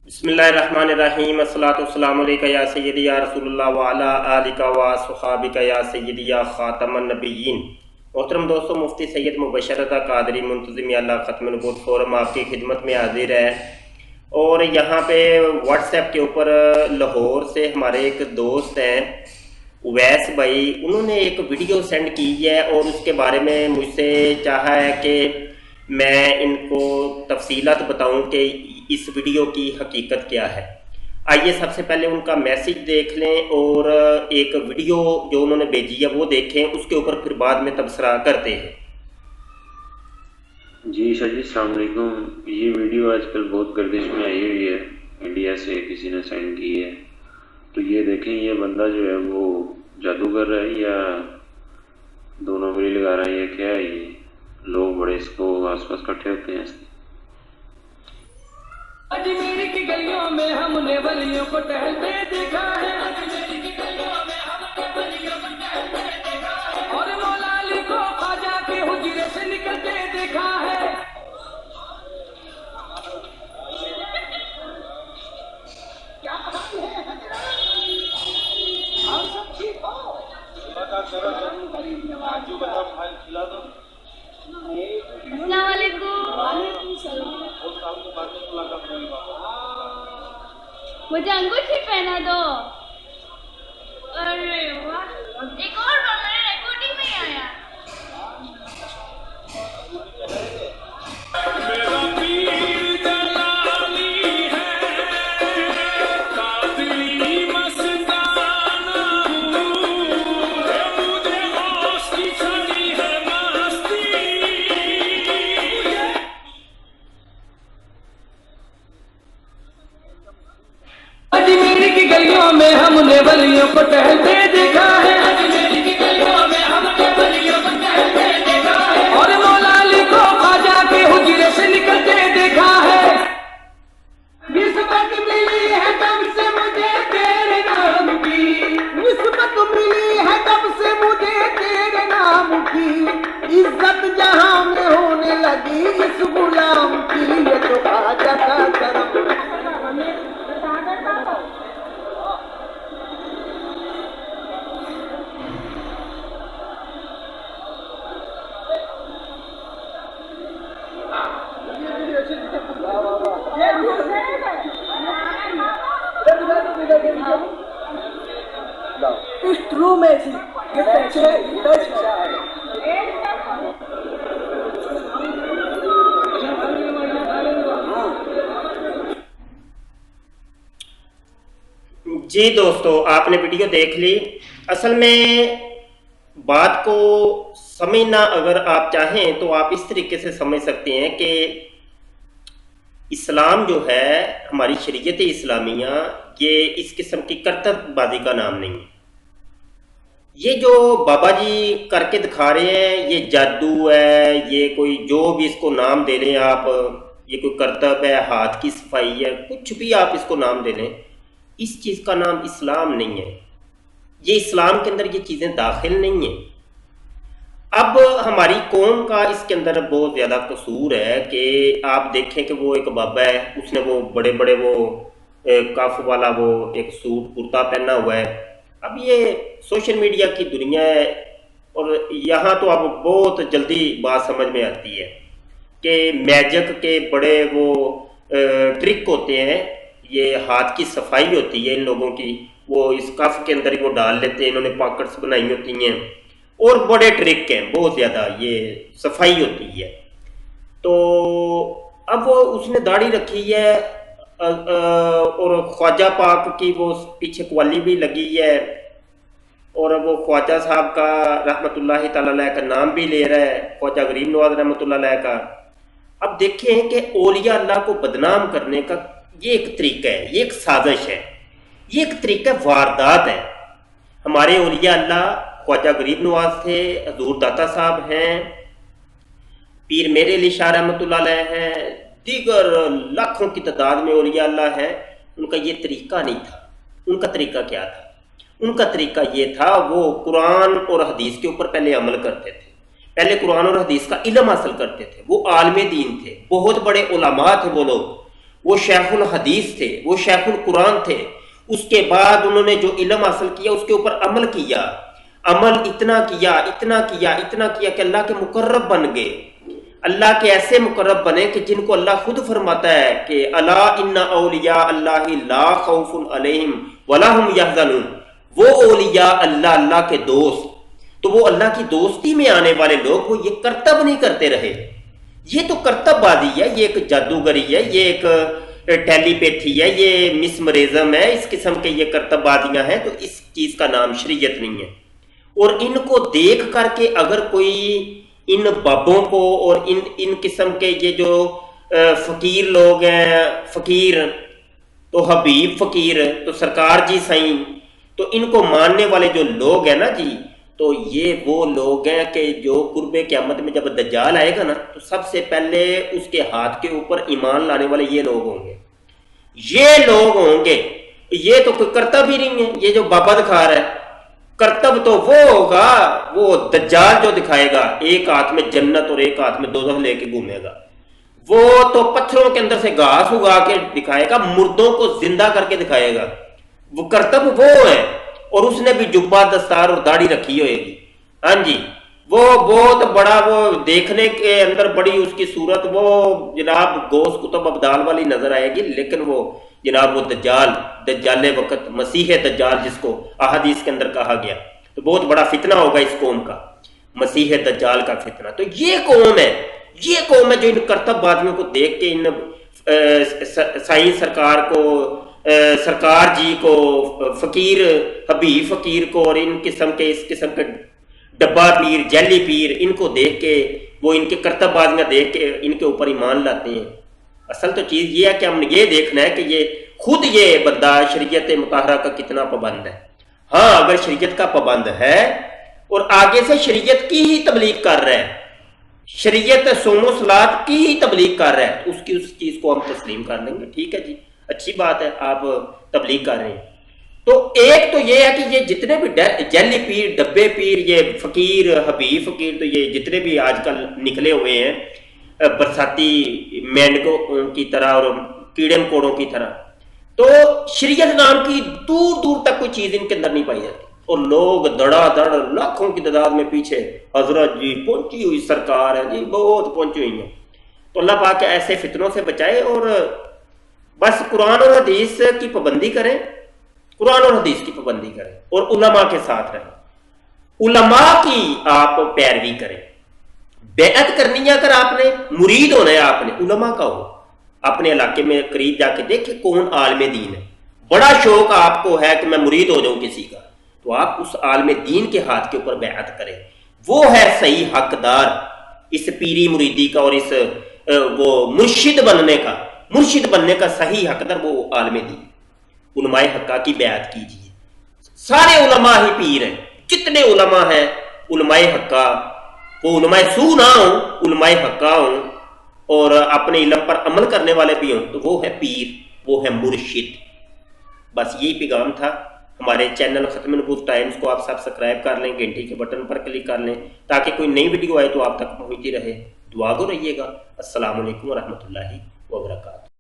बिस्मिल्लाहिर्रहमानिर्रहीम अस्सलातु वस्सलामु अलैका या सय्यदी या रसूलुल्लाह व अला आलिका व सुहाबिका या सय्यदी या खातमन नबिय्यीन। मोहतरम दोस्तों, मुफ्ती सैयद मुबशर रज़ा कादरी मुंतज़िम अल्लाह ख़त्म नबूवत फोरम आपकी खिदमत में हाजिर है। और यहाँ पे व्हाट्सएप के ऊपर लाहौर से हमारे एक दोस्त हैं उवैस भाई, उन्होंने एक वीडियो सेंड की है और उसके बारे में मुझसे चाहा है कि मैं इनको तफसीलात बताऊं कि इस वीडियो की हकीकत क्या है। आइए सबसे पहले उनका मैसेज देख लें और एक वीडियो जो उन्होंने भेजी है वो देखें, उसके ऊपर फिर बाद में तबसरा करते हैं। जी शाह जी, अस्सलाम वालेकुम। ये वीडियो आजकल बहुत गर्दिश में आई हुई है, इंडिया से किसी ने सेंड की है। तो ये देखें, ये बंदा जो है वो जादूगर है या दोनों मिली लगा रहा है या क्या है। ये लोग बड़े इसको आसपास इकट्ठे होते हैं। अजमेर की गलियों में हमने वलियों को टहलते देखा है, अजमेर की गलियों में हमने वलियों को टहलते देखा है, और मौला अली को ख्वाजा के हुजरे से निकलते देखा है। क्या हाल है आप सब ठीक हो? खिला दो। अस्सलाम वालेकुम। मुझे अंगूठी पहना दो। अरे वाह, एक और मेरे रिकॉर्डिंग में ही आया। मेरा पीर दलाली है, कादिरी मस्ताना हूँ, मुझे होश की छड़ी है मस्ती। अजमेर की गलियों में हमने वलियों को टहलते देखा है, अजमेर की गलियों में हमने वलियों को टहलते देखा है, और मौला अली को ख्वाजा के हुजरे से निकलते देखा है। निस्बत मिली है तब से मुझे तेरे नाम की, निस्बत मिली है तब से मुझे तेरे नाम की, इज्जत जहां में होने लगी इस गुलाम की, ये तो ख्वाजा का करम। इस ट्रू में थी ये पीछे टच जी दोस्तों, आपने वीडियो देख ली। असल में बात को समझना अगर आप चाहें तो आप इस तरीके से समझ सकते हैं कि इस्लाम जो है, हमारी शरीयत इस्लामिया, ये इस किस्म की करतबबाजी का नाम नहीं है। ये जो बाबा जी करके दिखा रहे हैं ये जादू है, ये कोई जो भी इसको नाम दे लें आप, ये कोई करतब है, हाथ की सफाई है, कुछ भी आप इसको नाम दे लें, इस चीज़ का नाम इस्लाम नहीं है। ये इस्लाम के अंदर ये चीज़ें दाखिल नहीं हैं। अब हमारी कौम का इसके अंदर बहुत ज़्यादा कसूर है कि आप देखें कि वो एक बाबा है, उसने वो बड़े बड़े वो कफ वाला वो एक सूट कुर्ता पहना हुआ है। अब ये सोशल मीडिया की दुनिया है और यहाँ तो अब बहुत जल्दी बात समझ में आती है कि मैजिक के बड़े वो ट्रिक होते हैं, ये हाथ की सफाई होती है इन लोगों की, वो इस कफ के अंदर ही वो डाल लेते हैं, इन्होंने पॉकेट्स बनाई होती हैं और बड़े ट्रिक हैं, बहुत ज़्यादा ये सफाई होती है। तो अब वो उसने दाढ़ी रखी है और ख्वाजा पाक की वो पीछे क्वाली भी लगी है और वो ख्वाजा साहब का रहमतुल्लाहि तआला अलैह का नाम भी ले रहा है, ख्वाजा गरीब नवाज रहमतुल्लाह अलैह का। अब देखें कि औलिया अल्लाह को बदनाम करने का ये एक तरीका है, ये एक साजिश है, ये एक तरीका वारदात है। हमारे औलिया अल्लाह ख्वाजा गरीब नवाज थे, हजूर दाता साहब हैं, पीर मेरे अली शाह रहमतुल्लाह अलैह हैं, दीगर लाखों की तादाद में औलिया अल्लाह हैं। उनका ये तरीका नहीं था। उनका तरीका क्या था? उनका तरीका ये था, वो कुरान और हदीस के ऊपर पहले अमल करते थे, पहले कुरान और हदीस का इल्म हासिल करते थे, वो आलम दीन थे, बहुत बड़े उलमा थे वो लोग। وہ شیخ الحدیث تھے، وہ شیخ القرآن تھے. اس کے بعد انہوں نے جو علم حاصل کیا اس کے اوپر عمل کیا، عمل اتنا کیا کہ اللہ کے مقرب بن گئے. اللہ کے ایسے مقرب بنے کہ جن کو اللہ خود فرماتا ہے کہ الا ان اولیاء اللہ لا خوف علیہم ولا هم یحزنون. وہ اولیاء اللہ کے دوست، تو وہ اللہ کی دوستی میں آنے والے لوگ وہ یہ کرتب نہیں کرتے رہے. یہ تو کرتب بازی ہے، یہ ایک جادوگری ہے، یہ ایک ٹیلی پیتھی ہے، یہ مسمرزم ہے، اس قسم کے یہ کرتب بازیاں ہیں. تو اس چیز کا نام شریعت نہیں ہے. اور ان کو دیکھ کر کے اگر کوئی ان بابوں کو اور ان قسم کے یہ جو فقیر لوگ ہیں، فقیر تو حبیب فقیر تو سرکار جی سائیں، تو ان کو ماننے والے جو لوگ ہیں نا جی، تو یہ وہ لوگ ہیں کہ جو قرب قیامت میں جب دجال آئے گا نا تو سب سے پہلے اس کے ہاتھ کے اوپر ایمان لانے والے یہ لوگ ہوں گے. یہ لوگ ہوں گے. یہ تو کوئی کرتب ہی نہیں ہے. یہ جو بابا دکھا رہا ہے کرتب تو وہ ہوگا، وہ دجال جو دکھائے گا ایک ہاتھ میں جنت اور ایک ہاتھ میں دوزخ لے کے گھومے گا. وہ تو پتھروں کے اندر سے گھاس اگا کے دکھائے گا، مردوں کو زندہ کر کے دکھائے گا. وہ کرتب وہ ہے. اور اس نے بھی جبہ دستار اور داڑھی رکھی ہوئے گی. ہاں جی، وہ بہت بڑا، وہ دیکھنے کے اندر بڑی اس کی صورت وہ جناب غوث قطب ابدال والی نظر آئے گی، لیکن وہ جناب وہ دجال وقت، مسیح دجال جس کو احادیث کے اندر کہا گیا، تو بہت بڑا فتنہ ہوگا اس قوم کا، مسیح دجال کا فتنہ. تو یہ قوم ہے جو ان کرتب بازیوں کو دیکھ کے ان سائیں سرکار کو، سرکار جی کو، فقیر حبیب فقیر کو اور ان قسم کے اس قسم کے ڈبہ پیر، جیلی پیر، ان کو دیکھ کے وہ ان کے کرتب بازیاں دیکھ کے ان کے اوپر ایمان لاتے ہیں. اصل تو چیز یہ ہے کہ ہم نے یہ دیکھنا ہے کہ یہ خود یہ بندہ شریعت مطہرہ کا کتنا پابند ہے. ہاں اگر شریعت کا پابند ہے اور آگے سے شریعت کی ہی تبلیغ کر رہا ہے، شریعت صوم و صلات کی ہی تبلیغ کر رہا ہے، اس چیز کو ہم تسلیم کر لیں گے. ٹھیک ہے جی، اچھی بات ہے، آپ تبلیغ کر رہے ہیں. تو ایک تو یہ ہے کہ یہ جتنے بھی جیلی پیر، ڈبے پیر، یہ فقیر حبیب فقیر، تو یہ جتنے بھی آج کل نکلے ہوئے ہیں برساتی مینڈکوں کی طرح اور کیڑے مکوڑوں کی طرح، تو شریعت نام کی دور دور تک کوئی چیز ان کے اندر نہیں پائی جاتی. اور لوگ دڑا دڑ لاکھوں کی تعداد میں پیچھے، حضرت جی پہنچی ہوئی سرکار ہے جی، بہت پہنچی ہوئی ہیں. تو اللہ پاک ایسے فتنوں سے بچائے اور بس قرآن اور حدیث کی پابندی کریں، قرآن اور حدیث کی پابندی کریں اور علماء کے ساتھ رہیں، علماء کی آپ پیروی کریں. بیعت کرنی ہے اگر آپ نے، مرید ہونا ہے آپ نے، علماء کا ہو. اپنے علاقے میں قریب جا کے دیکھیں کون عالم دین ہے. بڑا شوق آپ کو ہے کہ میں مرید ہو جاؤں کسی کا، تو آپ اس عالم دین کے ہاتھ کے اوپر بیعت کریں. وہ ہے صحیح حقدار اس پیری مریدی کا اور اس وہ مرشد بننے کا صحیح حقدار وہ عالم دین. علماء حقہ کی بیعت کیجیے. سارے علماء ہی پیر ہیں، جتنے علماء ہیں علماء حقہ، وہ علماء سو نہ ہوں، علماء حقہ ہوں اور اپنے علم پر عمل کرنے والے بھی ہوں، تو وہ ہے پیر، وہ ہے مرشد. بس یہی پیغام تھا. ہمارے چینل ختم نبوت ٹائمز کو آپ سبسکرائب کر لیں، گھنٹی کے بٹن پر کلک کر لیں تاکہ کوئی نئی ویڈیو آئے تو آپ تک پہنچتی رہے. دعا گو رہیے گا. السلام علیکم ورحمۃ اللہ وبرکاتہ.